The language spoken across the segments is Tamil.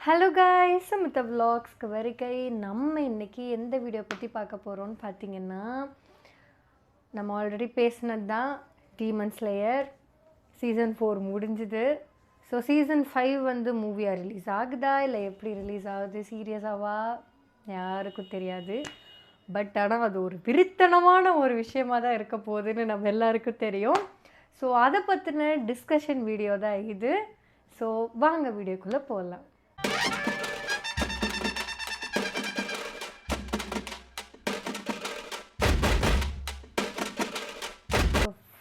ஹலோ காய்ஸ், சுமிதா விலாக்ஸ்க்கு வருகை. நம்ம இன்றைக்கி எந்த வீடியோ பற்றி பார்க்க போகிறோன்னு பார்த்தீங்கன்னா, நம்ம ஆல்ரெடி பேசினது தான் டீமன் ஸ்லேயர் சீசன் 4 முடிஞ்சுது. ஸோ சீசன் 5 வந்து மூவியாக ரிலீஸ் ஆகுதா இல்லை எப்படி ரிலீஸ் ஆகுது, சீரியஸாவா யாருக்கும் தெரியாது. பட் ஆனால் அது ஒரு விரித்தனமான ஒரு விஷயமாக தான் இருக்க போகுதுன்னு நம்ம எல்லாருக்கும் தெரியும். ஸோ அதை பற்றின டிஸ்கஷன் வீடியோ தான் இது. ஸோ வாங்க வீடியோக்குள்ளே போகலாம்.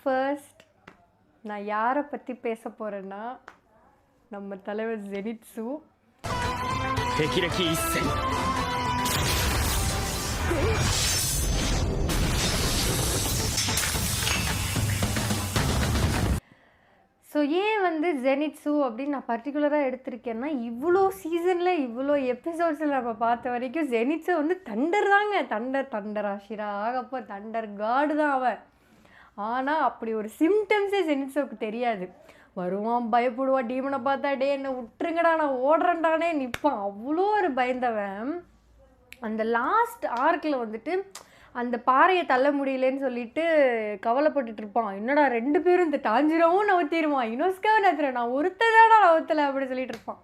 ஃபர்ஸ்ட் நான் யாரை பற்றி பேச போகிறேன்னா, நம்ம தலைவர் ஜெனிட்சு. ஸோ ஏன் வந்து ஜெனிட்சு அப்படின்னு நான் பர்டிகுலராக எடுத்திருக்கேன்னா, இவ்வளோ சீசனில் இவ்வளோ எபிசோட்ஸில் நம்ம பார்த்த வரைக்கும் ஜெனிட்சு வந்து தண்டர் தாங்க. தண்டர் ஆஷிரா ஆகப்போ தண்டர் காடு தான் அவன். ஆனால் அப்படி ஒரு சிம்டம்ஸே ஜெனிட்சுவுக்கு தெரியாது. வருவான், பயப்படுவான், டீமனை பார்த்தா டே என்னை விட்டுருங்கடா நான் ஓடுறேன்டானே நிற்பான். அவ்வளோ ஒரு பயந்தவன். அந்த லாஸ்ட் ஆர்க்கில் வந்துட்டு அந்த பாறையை தள்ள முடியலன்னு சொல்லிட்டு கவலைப்பட்டுட்டு இருப்பான். என்னடா 2 பேரும் இந்த டாஞ்சிராவும் நவத்திடுவான், இனோஸ்காவும் நவத்துறேன், நான் ஒருத்ததாடா நவத்தலை அப்படின்னு சொல்லிட்டு இருப்பான்.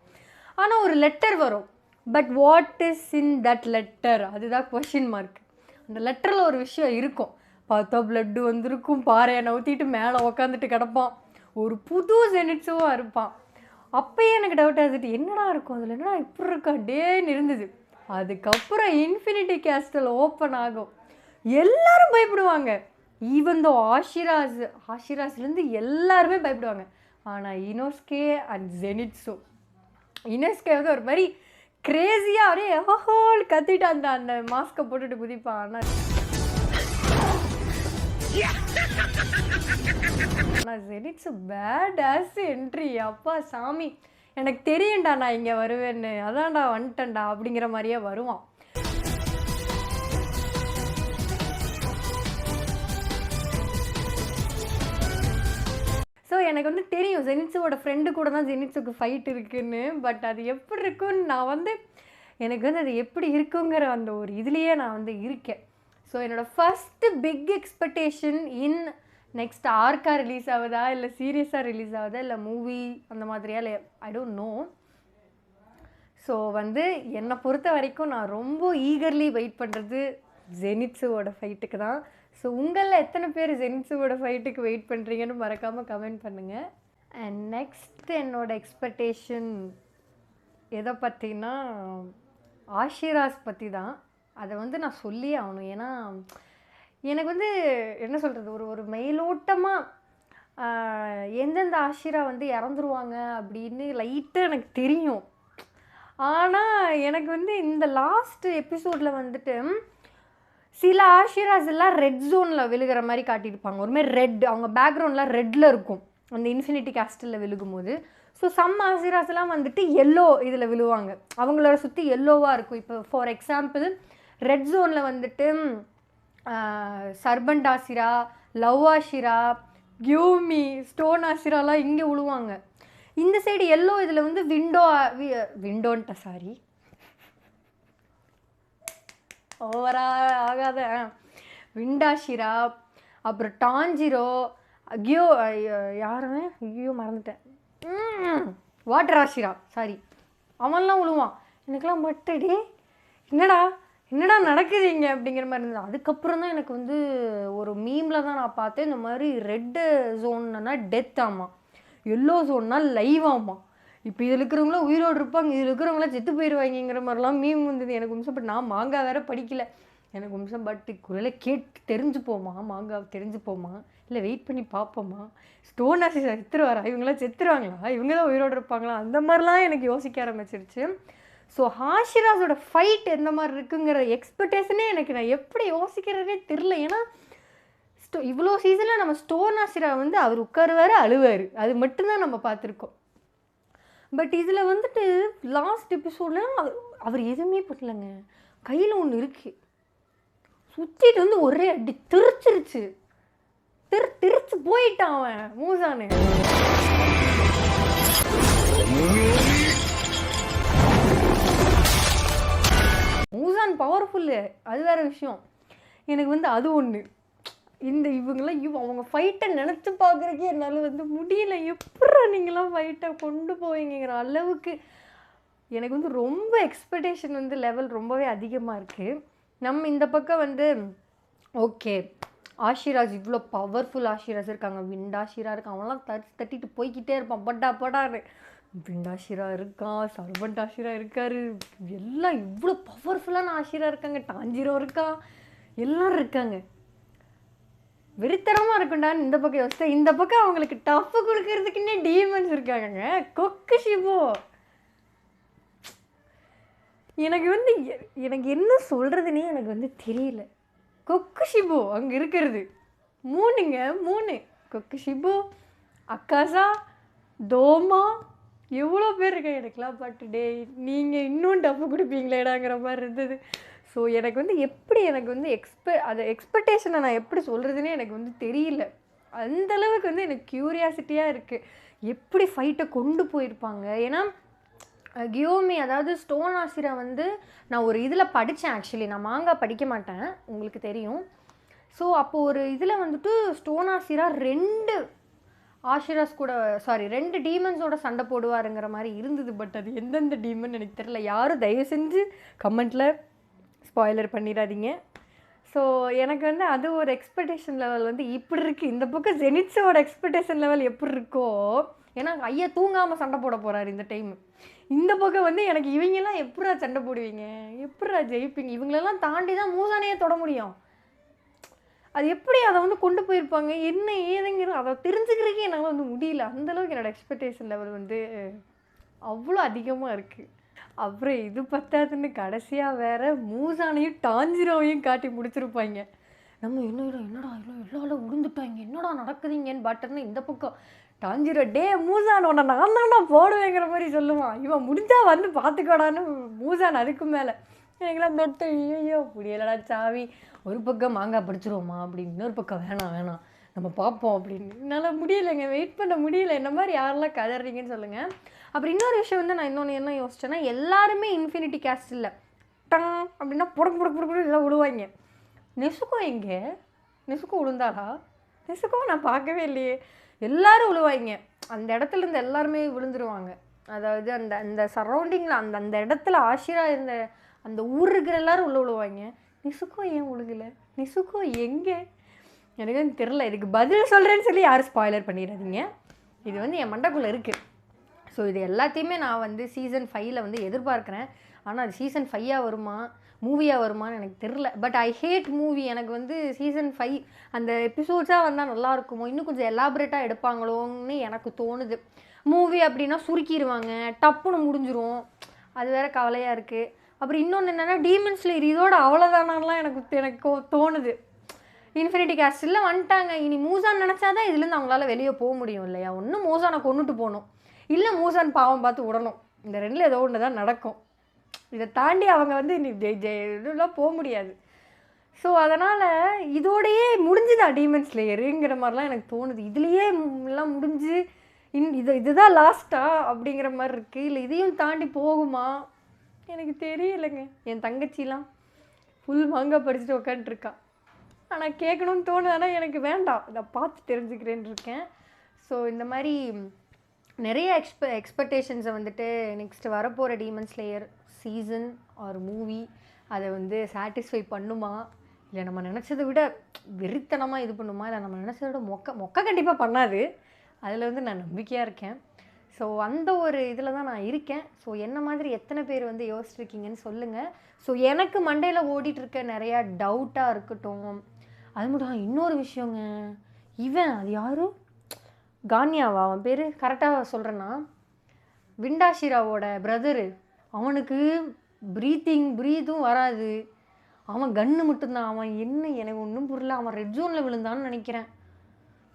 ஆனால் ஒரு லெட்டர் வரும். But what is in that letter, அதுதான் கொஷின் மார்க். அந்த லெட்டரில் ஒரு விஷயம் இருக்கும். பார்த்தா பிளட்டு வந்திருக்கும், பாறையை நவுத்திட்டு மேலே உக்காந்துட்டு கிடப்பான். ஒரு புது ஜெனிட்ஸுவாக இருப்பான். அப்போயே எனக்கு டவுட் ஆகுது, என்னடா இருக்கும் அதில், என்னடா இப்படி இருக்கா டேன்னு இருந்தது. அதுக்கப்புறம் இன்ஃபினிட்டி கேஸ்டல் ஓப்பன் ஆகும். எல்லாரும் பயப்படுவாங்க. ஈவன் தோ ஆஷிராஸ்லேருந்து எல்லாருமே பயப்படுவாங்க. ஆனால் இனோஸ்கே அண்ட் ஜெனிட்சு, இனோஸ்கே வந்து ஒரு மாதிரி கிரேஸியாக அப்படியே ஹோல் கத்திட்டு அந்த மாஸ்கை போட்டுட்டு குதிப்பான். ஆனால் ஜெனிட்சு பேட் ஆஸ் என்ட்ரி. அப்பா சாமி, எனக்கு தெரியும்டா நான் இங்கே வருவேன்னு, அதான்டா வந்துட்டேன்டா அப்படிங்கிற மாதிரியே வருவான். ஸோ எனக்கு வந்து தெரியும் ஜெனிட்சுவோட ஃப்ரெண்டு கூட தான் ஜெனிட்சுக்கு ஃபைட் இருக்குன்னு. பட் அது எப்படி இருக்குன்னு நான் வந்து எனக்கு வந்து அது எப்படி இருக்குங்கிற அந்த ஒரு இதுலேயே நான் வந்து இருக்கேன். ஸோ என்னோடய first big expectation in next ஆர்க்காக ரிலீஸ் ஆகுதா இல்லை சீரியஸாக ரிலீஸ் ஆகுதா இல்லை மூவி அந்த மாதிரியா இல்லை ஐ டோன்ட் நோ. ஸோ வந்து என்னை பொறுத்த வரைக்கும் நான் ரொம்ப ஈகர்லி வெயிட் பண்ணுறது ஜெனிட்சுவோட ஃபைட்டுக்கு தான். ஸோ உங்களில் எத்தனை பேர் ஜெனிட்சுவோட ஃபைட்டுக்கு வெயிட் பண்ணுறீங்கன்னு மறக்காமல் கமெண்ட் பண்ணுங்கள். அண்ட் நெக்ஸ்ட் என்னோடய எக்ஸ்பெக்டேஷன் எதை பற்றினா ஆஷிராஸ் பற்றி தான். அதை வந்து நான் சொல்லியே ஆகணும். ஏன்னா எனக்கு வந்து என்ன சொல்கிறது, ஒரு மேலோட்டமாக எந்தெந்த ஆஷிரா வந்து இறந்துருவாங்க அப்படின்னு லைட்டாக எனக்கு தெரியும். ஆனால் எனக்கு வந்து இந்த லாஸ்ட் எபிசோடில் வந்துட்டு சில ஆஷிராஸ் எல்லாம் ரெட் ஜோனில் விழுகிற மாதிரி காட்டியிருப்பாங்க. ஒருமாதிரி ரெட், அவங்க பேக்ரவுண்டில் ரெட்டில் இருக்கும் அந்த இன்ஃபினிட்டி கேஸ்டலில் விழுகும்போது. ஸோ சம் ஆஷிராஸ் எல்லாம் வந்துட்டு எல்லோ இதில் விழுவாங்க, அவங்களோட சுற்றி எல்லோவாக இருக்கும். இப்போ ஃபார் எக்ஸாம்பிள் ரெட் ஜோனில் வந்துட்டு serpent Ashura, love Ashura, கியூமி, stone ஆஷிராலாம் இங்கே விழுவாங்க. இந்த சைடு எல்லோ இதில் வந்து விண்டோன்ட்ட சாரி ஓவரா ஆகாத விண்டாஷிரா, அப்புறம் டாஞ்சிரோ, யாருமே மறந்துட்டேன், வாட்டர் ஆஷிரா சாரி, அவன்லாம் விழுவான். எனக்கெல்லாம் மட்டடி என்னடா நடக்குது இங்கே அப்படிங்கிற மாதிரி இருந்தது. அதுக்கப்புறம் தான் எனக்கு வந்து ஒரு மீமில் தான் நான் பார்த்தேன், இந்த மாதிரி ரெட்டு ஜோன்னா டெத் ஆமாம், எல்லோ ஜோன்னா லைவ் ஆமாம். இப்போ இதில் இருக்கிறவங்களாம் உயிரோடு இருப்பாங்க, இதில் இருக்கிறவங்களாம் செத்து போயிடுவாங்கிற மாதிரிலாம் மீம் வந்தது எனக்கு நிமிஷம். பட் நான் மாங்காய் வேறு படிக்கலை எனக்கு நிமிஷம். பட் குரலை கேட்டு தெரிஞ்சு போமா, மாங்காய் தெரிஞ்சு போமா, இல்லை வெயிட் பண்ணி பார்ப்போமா, ஸ்டோன் ஆசி செத்துருவாரா, இவங்களாம் செத்துருவாங்களா, இவங்க தான் உயிரோடு இருப்பாங்களா, அந்த மாதிரிலாம் எனக்கு யோசிக்க ஆரம்பிச்சிருச்சு. ஸோ ஆஷிராஸோட ஃபைட் எந்த மாதிரி இருக்குங்கிற எக்ஸ்பெக்டேஷனே எனக்கு நான் எப்படி யோசிக்கிறதே தெரில. ஏன்னா இவ்வளோ சீசனில் நம்ம ஸ்டோன் ஆஷிரா வந்து அவர் உட்காருவார் அழுவார், அது மட்டும்தான் நம்ம பார்த்துருக்கோம். பட் இதில் வந்துட்டு லாஸ்ட் எபிசோடில் அவர் எதுவுமே பண்ணலங்க. கையில் ஒன்று இருக்குது, சுற்றிட்டு வந்து ஒரே அடி திருச்சிருச்சு போயிட்டான் அவன் மூசானு. பவர்ஃபுல்லு, அது வேறு விஷயம். எனக்கு வந்து அது ஒன்று. இவங்களாம் அவங்க ஃபைட்டை நினச்சி பார்க்குறக்கே என்னால் வந்து முடியல. எப்பட்றா நீங்களாம் ஃபைட்டை கொண்டு போவீங்கிற அளவுக்கு எனக்கு வந்து ரொம்ப எக்ஸ்பெக்டேஷன் வந்து லெவல் ரொம்பவே அதிகமாக இருக்குது. நம்ம இந்த பக்கம் வந்து ஓகே ஆஷிராஜ் இவ்வளோ பவர்ஃபுல் ஆஷிராஜ் இருக்காங்க, விண்டாஷிரா இருக்கான், அவன்லாம் தட்டிட்டு போய்கிட்டே இருப்பான் படான்னு. விண்டாஷிரா இருக்கான், சர்வன்ட் ஆஷிரா இருக்காரு, எல்லாம் இவ்வளோ பவர்ஃபுல்லான ஆஷிரா இருக்காங்க, டாஞ்சிரோ இருக்கான், எல்லாரும் இருக்காங்க. வெறித்தனமாக இருக்குண்டான்னு இந்த பக்கம் யோசிச்சேன். இந்த பக்கம் அவங்களுக்கு டஃப்பு கொடுக்கறதுக்குன்னே டீமன்ஸ் இருக்காங்க. கொக்குஷிபோ எனக்கு வந்து எனக்கு என்ன சொல்கிறதுனே எனக்கு வந்து தெரியல. கொக்குஷிபோ அங்கே இருக்கிறது 3 கொக்குஷிபோ, அக்காசா, தோமா, எவ்வளோ பேர் இருக்காங்க. எனக்குலாம் பாட்டு டே நீங்கள் இன்னும் டஃப்பு கொடுப்பீங்களேடாங்கிற மாதிரி இருந்தது. ஸோ எனக்கு வந்து எனக்கு வந்து எக்ஸ்பெக்டேஷனை நான் எப்படி சொல்கிறதுனே எனக்கு வந்து தெரியல. அந்தளவுக்கு வந்து எனக்கு க்யூரியாசிட்டியாக இருக்குது எப்படி ஃபைட்டை கொண்டு போயிருப்பாங்க. ஏன்னா கியோமி அதாவது ஸ்டோன் ஆசிரா வந்து நான் ஒரு இதில் படித்தேன். ஆக்சுவலி நான் மாங்கா படிக்க மாட்டேன், உங்களுக்கு தெரியும். ஸோ அப்போது ஒரு இதில் வந்துட்டு ஸ்டோன் ஆசிரா 2 ஆஷிராஸ் கூட 2 டீமன்ஸோட சண்டை போடுவாருங்கிற மாதிரி இருந்தது. பட் அது எந்தெந்த டீமன் எனக்கு தெரியல. யாரும் தயவு செஞ்சு கமெண்ட்டில் ஸ்பாய்லர் பண்ணிடாதீங்க. ஸோ எனக்கு வந்து அது ஒரு எக்ஸ்பெக்டேஷன் லெவல் வந்து இப்படி இருக்குது. இந்த பக்கம் ஜெனிட்ஸோட எக்ஸ்பெக்டேஷன் லெவல் எப்படி இருக்கோ, ஏன்னா ஐயா தூங்காமல் சண்டை போட போகிறாரு இந்த டைம். இந்த பக்கம் வந்து எனக்கு இவங்கெல்லாம் எப்படா சண்டை போடுவீங்க, எப்படா ஜெயிப்பீங்க, இவங்களெல்லாம் தாண்டி தான் மூசானையே தொட முடியும். அது எப்படி அதை வந்து கொண்டு போயிருப்பாங்க, என்ன ஏதுங்கிற அதை தெரிஞ்சுக்கிறதுக்கே என்னால் வந்து முடியல. அந்தளவுக்கு என்னோடய எக்ஸ்பெக்டேஷன் லெவல் வந்து அவ்வளோ அதிகமாக இருக்குது. அப்புறம் இது பத்தாதுன்னு கடைசியாக வேறு மூசானையும் டாஞ்சிரோவையும் காட்டி முடிச்சிருப்பாங்க. நம்ம என்னடா எல்லாரும் விழுந்துட்டாங்க, என்னடா நடக்குதுங்கன்னு பாட்டர்னு இந்த பக்கம் டாஞ்சிரோ டே மூசான் உன்னை நான் தான்டா போடுவேங்கிற மாதிரி சொல்லுவான். இவன் முடிஞ்சா வந்து பார்த்துக்கோடான்னு மூசான் அதுக்கு மேலே எனக்குலாம் தொட்டு ஐயோ முடியலடா சாவி. ஒரு பக்கம் மாங்காய் படிச்சிருவோமா அப்படின்னு, இன்னொரு பக்கம் வேணாம் நம்ம பார்ப்போம் அப்படின்னு. என்னால் முடியலைங்க, வெயிட் பண்ண முடியல. இந்த மாதிரி யாரெல்லாம் கதறீங்கன்னு சொல்லுங்கள். அப்புறம் இன்னொரு விஷயம் வந்து நான் இன்னொன்று என்ன யோசிச்சேன்னா, எல்லாருமே இன்ஃபினிட்டி கேஸ்ட் இல்லை. டங் அப்படின்னா புடக்கு எல்லாம் விழுவாங்க. நெசுக்கோ எங்கே? நெசுக்கோ விழுந்தாளா? நெசுக்கோ நான் பார்க்கவே இல்லையே. எல்லோரும் விழுவாங்க. அந்த இடத்துல இருந்து எல்லாருமே விழுந்துருவாங்க. அதாவது அந்த சரௌண்டிங்கில் அந்த இடத்துல ஆஷிரா இருந்த அந்த ஊர் இருக்கிற எல்லோரும் விழுவாங்க. நெசுக்கோ ஏன் விழுகலை? நெசுக்கோ எங்கே? எனக்கு வந்து தெரில. இதுக்கு பதில் சொல்கிறேன்னு சொல்லி யாரும் ஸ்பாய்லர் பண்ணிடாதீங்க. இது வந்து என் மண்டைக்குள்ளே இருக்குது. ஸோ இது எல்லாத்தையுமே நான் வந்து சீசன் 5 வந்து எதிர்பார்க்குறேன். ஆனால் அது சீசன் 5 வருமா மூவியாக வருமானு எனக்கு தெரில. But I hate movie. எனக்கு வந்து சீசன் 5 அந்த எபிசோட்ஸாக வந்தால் நல்லாயிருக்குமோ, இன்னும் கொஞ்சம் எலாபரேட்டாக எடுப்பாங்களோன்னு எனக்கு தோணுது. மூவி அப்படின்னா சுருக்கிடுவாங்க, டப்புன்னு முடிஞ்சிரும். அது வேறு கவலையாக இருக்குது. அப்புறம் இன்னொன்று என்னென்னா டீமன் ஸ்லேயர் இதோட அவ்வளோதானாலாம் எனக்கு தோணுது. இன்ஃபினிட்டி கேஸ்டில் வந்துட்டாங்க. இனி மூசான் நினச்சாதான் இதுலேருந்து அவங்களால வெளியே போக முடியும் இல்லையா? ஒன்று மூசானை கொண்டுட்டு போகணும், இல்லை மூசான் பாவம் பார்த்து விடணும். இந்த 2ல் ஏதோ ஒன்று தான் நடக்கும். இதை தாண்டி அவங்க வந்து இதெல்லாம் போக முடியாது. ஸோ அதனால் இதோடையே முடிஞ்சுதா டீமன் ஸ்லேயருங்கிற மாதிரிலாம் எனக்கு தோணுது. இதுலேயே எல்லாம் முடிஞ்சு இதுதான் லாஸ்ட்டா அப்படிங்கிற மாதிரி இருக்குது. இல்லை இதையும் தாண்டி போகுமா எனக்கு தெரியலைங்க. என் தங்கச்சிலாம் ஃபுல் மாங்காய் படிச்சுட்டு உட்காந்துருக்கா. ஆனால் கேட்கணும்னு தோணுது, ஆனால் எனக்கு வேண்டாம், இதை பார்த்து தெரிஞ்சுக்கிறேன்னு இருக்கேன். ஸோ இந்த மாதிரி நிறைய எக்ஸ்பெக்டேஷன்ஸை வந்துட்டு நெக்ஸ்ட்டு வரப்போகிற demon slayer season or movie அதை வந்து சாட்டிஸ்ஃபை பண்ணுமா, இல்லை நம்ம நினச்சதை விட வெறித்தனமாக இது பண்ணுமா, இல்லை நம்ம நினச்சதை விட மொக்க கண்டிப்பாக பண்ணாது. அதில் வந்து நான் நம்பிக்கையாக இருக்கேன். ஸோ அந்த ஒரு இதில் தான் நான் இருக்கேன். ஸோ என்ன மாதிரி எத்தனை பேர் வந்து யோசிச்சிருக்கீங்கன்னு சொல்லுங்கள். ஸோ எனக்கு மண்டையில் ஓடிட்டுருக்க நிறையா டவுட்டாக இருக்கட்டும். அது மட்டும் இன்னொரு விஷயங்க, இவன் அது யாரும் கான்யாவா அவன் பேர் கரெக்டாக சொல்கிறேன்னா, விண்டாஷிராவோட பிரதரு, அவனுக்கு ப்ரீத்தும் வராது, அவன் கன்று மட்டும்தான். அவன் என்ன எனக்கு ஒன்றும் புரியல. அவன் ரெட் ஜோனில் விழுந்தான்னு நினைக்கிறேன்.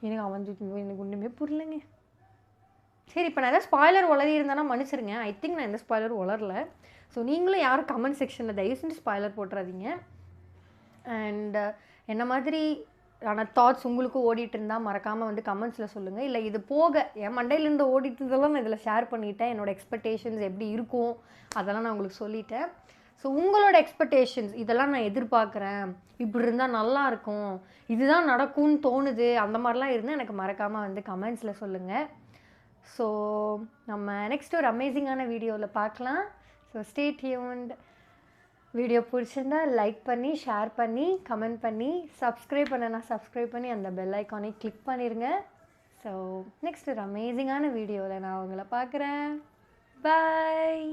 எனக்கு ஒன்றுமே புரியலைங்க. சரி, இப்போ நான் எதாவது ஸ்பாய்லர் உளறி இருந்தானா மன்னிச்சிருங்க. ஐ திங்க் நான் எந்த ஸ்பாய்லரும் உளரல. ஸோ நீங்களும் யாரும் கமெண்ட் செக்ஷனில் தயவு செஞ்சு ஸ்பாய்லர் போட்டுறாதீங்க. அண்ட் என்ன மாதிரி ஆனால் தாட்ஸ் உங்களுக்கு ஓடிட்டு இருந்தால் மறக்காமல் வந்து கமெண்ட்ஸில் சொல்லுங்கள். இல்லை இது போக என் மண்டையிலேருந்து ஓடிட்டுதெல்லாம் நான் இதில் ஷேர் பண்ணிட்டேன். என்னோடய எக்ஸ்பெக்டேஷன்ஸ் எப்படி இருக்கும் அதெல்லாம் நான் உங்களுக்கு சொல்லிட்டேன். ஸோ உங்களோட எக்ஸ்பெக்டேஷன்ஸ் இதெல்லாம் நான் எதிர்பார்க்குறேன், இப்படி இருந்தால் நல்லாயிருக்கும், இதுதான் நடக்கும்னு தோணுது, அந்த மாதிரிலாம் இருந்தால் எனக்கு மறக்காமல் வந்து கமெண்ட்ஸில் சொல்லுங்கள். ஸோ நம்ம நெக்ஸ்ட் ஒரு அமேசிங்கான வீடியோவில் பார்க்கலாம். So stay tuned. வீடியோ பிடிச்சிருந்தா லைக் பண்ணி, ஷேர் பண்ணி, கமெண்ட் பண்ணி, சப்ஸ்கிரைப் பண்ணி அந்த பெல் ஐக்கானை கிளிக் பண்ணிடுங்க. ஸோ நெக்ஸ்ட் ஒரு அமேசிங்கான வீடியோவில் நான் உங்களை பார்க்குறேன். பாய்.